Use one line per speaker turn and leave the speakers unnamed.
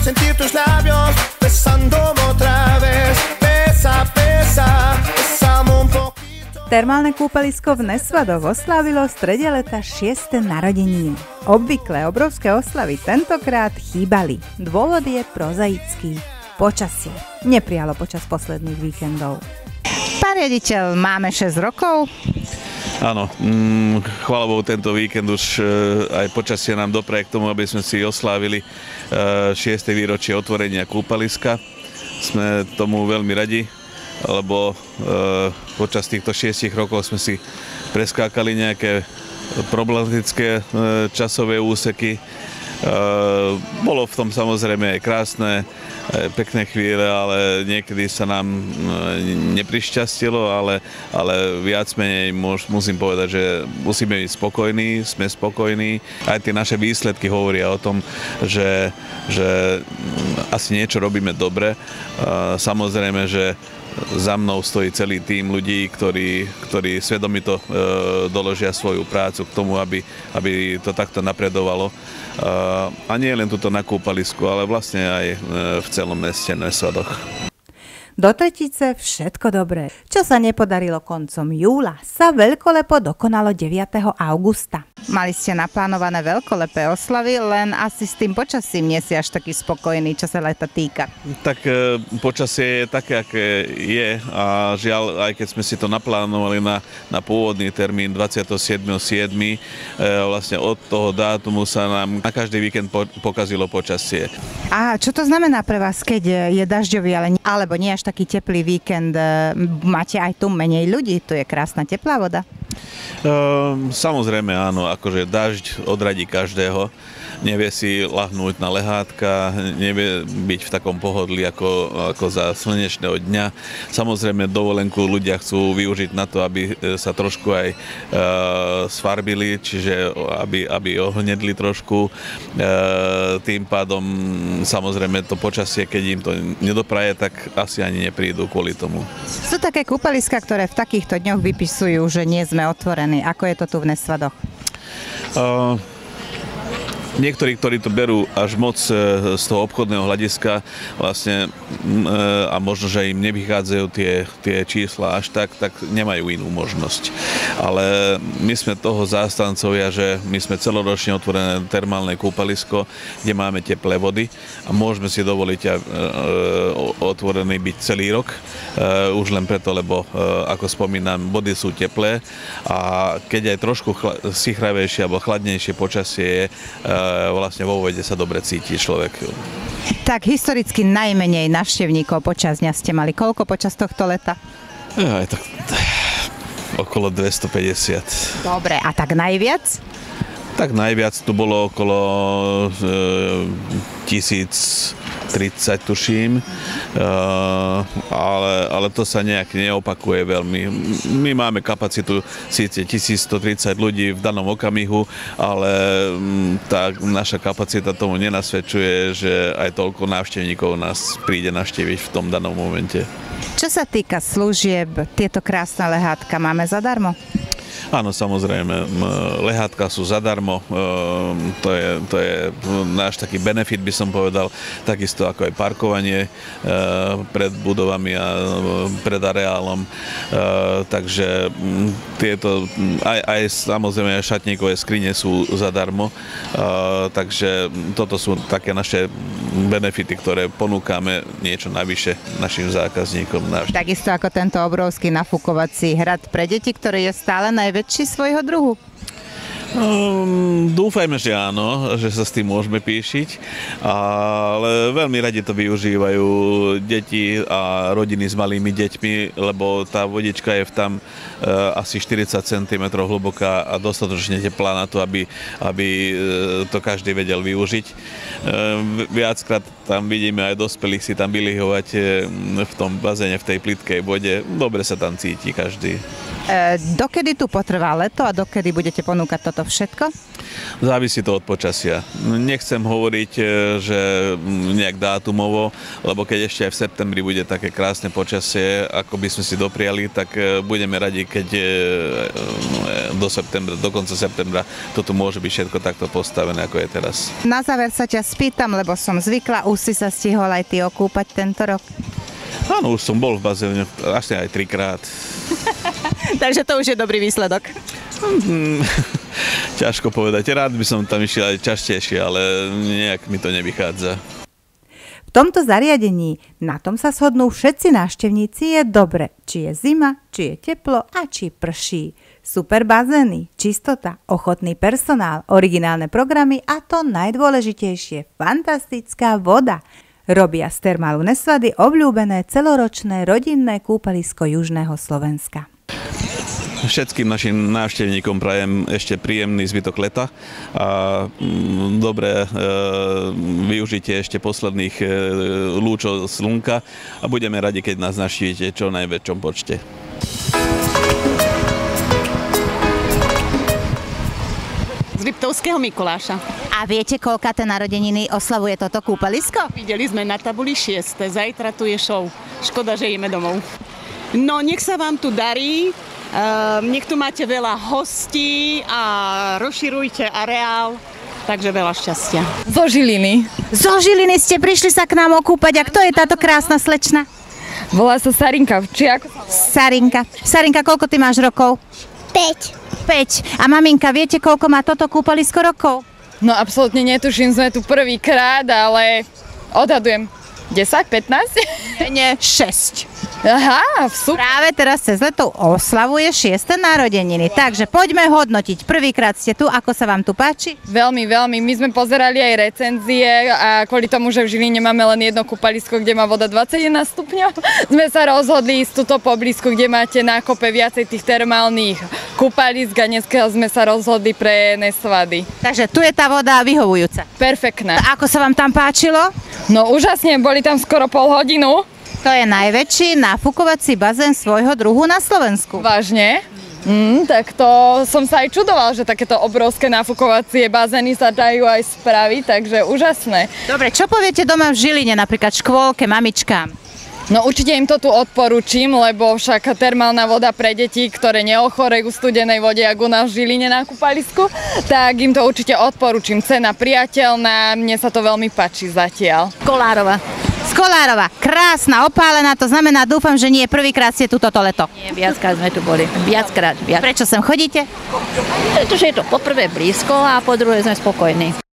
sentir tus labios besándome otra vez. Besa, besa, besame un poquito.
Termálne kúpalisko v Nesvadoch oslávilo v strede leta 6. narodeniny. Obvykle obrovské oslavy tentokrát chýbali. Dôvod je prozaický. Počasie neprijalo počas posledných víkendov.
Pán riaditeľ, máme 6 rokov?
Áno, chvála Bohu, tento víkend už aj počasie nám dopraje k tomu, aby sme si oslávili 6. výročie otvorenia kúpaliska. Sme tomu veľmi radi, lebo počas týchto 6 rokov sme si preskákali nejaké problematické časové úseky. Bolo v tom samozrejme aj krásne, pekné chvíle, ale niekedy sa nám neprišťastilo, ale viac menej musím povedať, že musíme byť spokojní, sme spokojní. Aj tie naše výsledky hovoria o tom, že asi niečo robíme dobre. Samozrejme, že za mnou stojí celý tím ľudí, ktorí svedomito doložia svoju prácu k tomu, aby to takto napredovalo. A nie len tuto na kúpalisku, ale vlastne aj v celom meste Nesvadoch.
Do tretice všetko dobré. Čo sa nepodarilo koncom júla, sa veľkolepo dokonalo 9. augusta.
Mali ste naplánované veľkolepé oslavy, len asi s tým počasím nie si až taký spokojný, čo sa leta týka. Tak
počasie je také, aké je a žiaľ, aj keď sme si to naplánovali na pôvodný termín 27.7., vlastne od toho dátumu sa nám na každý víkend pokazilo počasie.
A čo to znamená pre vás, keď je dažďový, alebo nie až taký teplý víkend? Máte aj tu menej ľudí, tu je krásna teplá voda.
Samozrejme áno, akože dažď odradí každého, nevie si lahnúť na lehátka, nevie byť v takom pohodlí ako za slnečného dňa. Samozrejme dovolenku ľudia chcú využiť na to, aby sa trošku aj sfarbili, čiže aby ohnedli trošku. Tým pádom samozrejme to počasie, keď im to nedopraje, tak asi ani neprídu kvôli tomu.
Sú také kúpaliská, ktoré v takýchto dňoch vypisujú, že nie sme otvorení. Ako je to tu v Nesvadoch?
Niektorí, ktorí to berú až moc z toho obchodného hľadiska vlastne a možno, že im nevychádzajú tie čísla až tak nemajú inú možnosť. Ale my sme toho zástancovia, že my sme celoročne otvorené termálne kúpalisko, kde máme teplé vody a môžeme si dovoliť otvorený byť celý rok. Už len preto, lebo ako spomínam, vody sú teplé a keď aj trošku sichravejšie alebo chladnejšie počasie je, vlastne vo vode sa dobre cíti človek.
Tak historicky najmenej návštevníkov počas dňa ste mali. Koľko počas tohto leta?
Tak okolo 250.
Dobre, a tak najviac?
Tak najviac tu bolo okolo 1030, tuším, ale to sa nejak neopakuje veľmi. My máme kapacitu síce 1130 ľudí v danom okamihu, ale tá naša kapacita tomu nenasvedčuje, že aj toľko návštevníkov nás príde navštíviť v tom danom momente.
Čo sa týka služieb, tieto krásne lehátka máme zadarmo?
Áno, samozrejme, lehátka sú zadarmo, to je náš taký benefit, by som povedal, takisto ako aj parkovanie pred budovami a pred areálom, takže tieto, aj samozrejme šatníkové skrine sú zadarmo, takže toto sú také naše benefity, ktoré ponúkame niečo navyše našim zákazníkom.
Takisto ako tento obrovský nafúkovací hrad pre deti, ktorý je stále najväčší svojho druhu.
Dúfajme, že áno, že sa s tým môžeme píšiť, ale veľmi radi to využívajú deti a rodiny s malými deťmi, lebo tá vodička je tam asi 40 cm hlboká a dostatočne teplá na to, aby to každý vedel využiť. Viackrát tam vidíme aj dospelých si tam vylihovať v tom bazéne, v tej plytkej vode. Dobre sa tam cíti každý.
Dokedy tu potrvá leto a dokedy budete ponúkať toto všetko?
Závisí to od počasia. Nechcem hovoriť, že nejak dátumovo, lebo keď ešte aj v septembri bude také krásne počasie, ako by sme si dopriali, tak budeme radi, keď do konca septembra toto môže byť všetko takto postavené, ako je teraz.
Na záver sa ťa spýtam, lebo som zvykla, už si sa stihol aj ty okúpať tento rok.
Áno, už som bol v bazéne asi aj 3-krát.
Takže to už je dobrý výsledok.
Ťažko povedať. Rád by som tam išiel aj častejšie, ale nejak mi to nevychádza.
V tomto zariadení, na tom sa shodnú všetci návštevníci, je dobre, či je zima, či je teplo a či prší. Super bazény, čistota, ochotný personál, originálne programy a to najdôležitejšie, fantastická voda. Robia z Termálu Nesvady obľúbené celoročné rodinné kúpalisko južného Slovenska.
Všetkým našim návštevníkom prajem ešte príjemný zvytok leta a dobré využitie ešte posledných lúčov slnka a budeme radi, keď nás navštívite čo najväčšom počte.
Z Liptovského Mikuláša.
A viete, koľkaté narodeniny oslavuje toto kúpalisko?
Videli sme na tabuli 6. Zajtra tu je show. Škoda, že ideme domov. No, nech sa vám tu darí. Nech tu máte veľa hostí a rozširujte areál. Takže veľa šťastia.
Zo Žiliny.
Zo Žiliny ste prišli sa k nám okúpať. A kto je táto krásna slečna?
Volá sa Sarinka. Či ako?
Sarinka. Sarinka, koľko ty máš rokov?
5.
5. A maminka, viete, koľko má toto kúpalisko rokov?
No absolútne netuším, sme tu prvýkrát, ale odhadujem 10, 15?
Nie, 6.
Aha, super.
Práve teraz cez leto oslavuje 6. narodeniny. Takže poďme hodnotiť. Prvýkrát ste tu, ako sa vám tu páči?
Veľmi, veľmi. My sme pozerali aj recenzie a kvôli tomu, že v Žiline máme len jedno kúpalisko, kde má voda 21 stupňov, sme sa rozhodli ísť tuto poblízku, kde máte na kope viacej tých termálnych kúpalisk a dneska sme sa rozhodli pre Nesvady.
Takže tu je tá voda vyhovujúca.
Perfektná.
A ako sa vám tam páčilo?
No úžasne, boli tam skoro pol hodinu.
To je najväčší nafúkovací bazén svojho druhu na Slovensku.
Vážne? Tak to som sa aj čudoval, že takéto obrovské nafúkovacie bazény sa dajú aj spraviť, takže úžasné.
Dobre, čo poviete doma v Žiline, napríklad škôlke, mamičkám?
No určite im to tu odporúčim, lebo však termálna voda pre deti, ktoré neochorejú v studenej vode, ako u nás v Žiline na kúpalisku, tak im to určite odporúčim. Cena priateľná, mne sa to veľmi páči zatiaľ.
Kolárova, krásna, opálená, to znamená, dúfam, že nie prvýkrát ste tu toto leto.
Nie, viackrát sme tu boli. Viackrát.
Prečo sem chodíte?
Pretože je to po prvé blízko a po druhé sme spokojní.